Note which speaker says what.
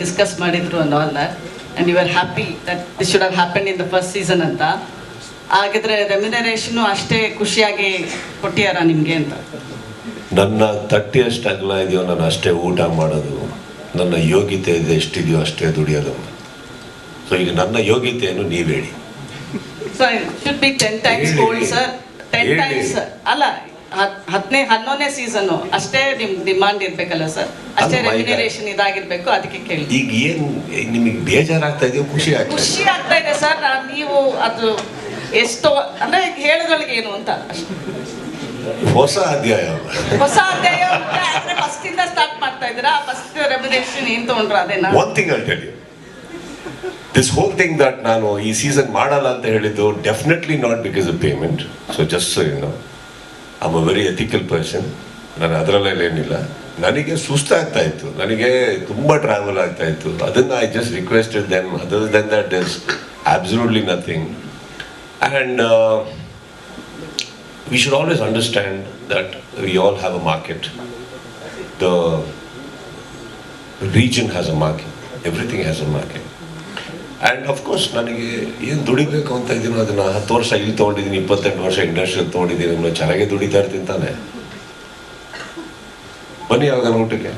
Speaker 1: Discuss ಮಾಡಿದ್ರು and all that and you were happy that this should have happened in the first season ಅಂತ. ಹಾಗಿದ್ರೆ remuneration ಅಷ್ಟೇ ಖುಷಿಯಾಗಿ ಕೊಟ್ಟಿಯಾರ ನಿಮ್ಗೆ ಅಂತ?
Speaker 2: ನನ್ನ ತಟ್ಟೆಯಷ್ಟು ಅಗಲ ಇದೆಯೋ ನಾನು ಅಷ್ಟೇ ಊಟ ಮಾಡೋದು, ನನ್ನ ಯೋಗ್ಯತೆ ಇದೆ ಎಷ್ಟಿದೆಯೋ ಅಷ್ಟೇ ದುಡಿಯೋದು. ಸೊ ಈಗ ನನ್ನ ಯೋಗ್ಯತೆಯನ್ನು ನೀವು ಹೇಳಿ.
Speaker 1: So should be 10 times gold sir. 10 times ಅಲ್ಲ, 11ನೇ ಸೀಸನ್ ಅಷ್ಟೇ ನಿಮ್ ಡಿಮಾಂಡ್ ಇರ್ಬೇಕಲ್ಲ ಸರ್, ಅಷ್ಟೇ ರೆಮ್ಯುನರೇಷನ್ ಇದಾಗಿರ್ಬೇಕು, ಅದಕ್ಕೆ ಕೇಳಿ.
Speaker 2: ಈಗ ಏನ್ ನಿಮಗೆ ಬೇಜಾರಾಗ್ತಾ ಇದೆಯೋ ಖುಷಿ
Speaker 1: ಆಗ್ತಾ ಇದೆ ಸರ್? ನೀವು ಅದು ಎಷ್ಟು ಅಂದ್ರೆ ಹೇಳೋದ್ರೊಳಗೆ ಏನು ಅಂತ
Speaker 2: ಹೊಸ ಅಧ್ಯಾಯ
Speaker 1: ಫಸ್ಟ್ ಇಂದ ಸ್ಟಾರ್ಟ್ ಮಾಡ್ತಾ ಇದ್ದೀರಾ? ಫಸ್ಟ್ ರೆಮ್ಯುನರೇಷನ್ ಏನ್ ತಗೊಂಡ್ರ ಅದೇನಾ?
Speaker 2: One thing I tell you, this whole thing that ನಾನು ಈ ಸೀಸನ್ ಮಾಡಲ್ಲ ಅಂತ ಹೇಳಿದ್ದು definitely not because of payment. So just so you know, I am a very ethical person. ನಾನು ಅದರಲ್ಲೆಲ್ಲ ಏನಿಲ್ಲ. ನನಗೆ ಸುಸ್ತಾಗ್ತಾ ಇತ್ತು, ನನಗೆ ತುಂಬ ಟ್ರಾವೆಲ್ ಆಗ್ತಾ ಇತ್ತು. ಅದನ್ನು I just requested them. Other than that is absolutely nothing. And we should always understand that we all have a market. The region has a market. Everything has a market. And of course, ನನಗೆ ಏನು ದುಡಿಬೇಕು ಅಂತ ಇದ್ದೀನೋ ಅದನ್ನು 10 ವರ್ಷ ಇಲ್ಲಿ ತೊಗೊಂಡಿದ್ದೀನಿ, 28 ವರ್ಷ ಇಂಡಸ್ಟ್ರಿಯಲ್ಲಿ ತೊಗೊಂಡಿದ್ದೀನಿ, ನಾನು ಚೆನ್ನಾಗೇ ದುಡಿತಾ ಇರ್ತೀನಿ ತಾನೆ. ಬನ್ನಿ ಯಾವಾಗ ಊಟಕ್ಕೆ.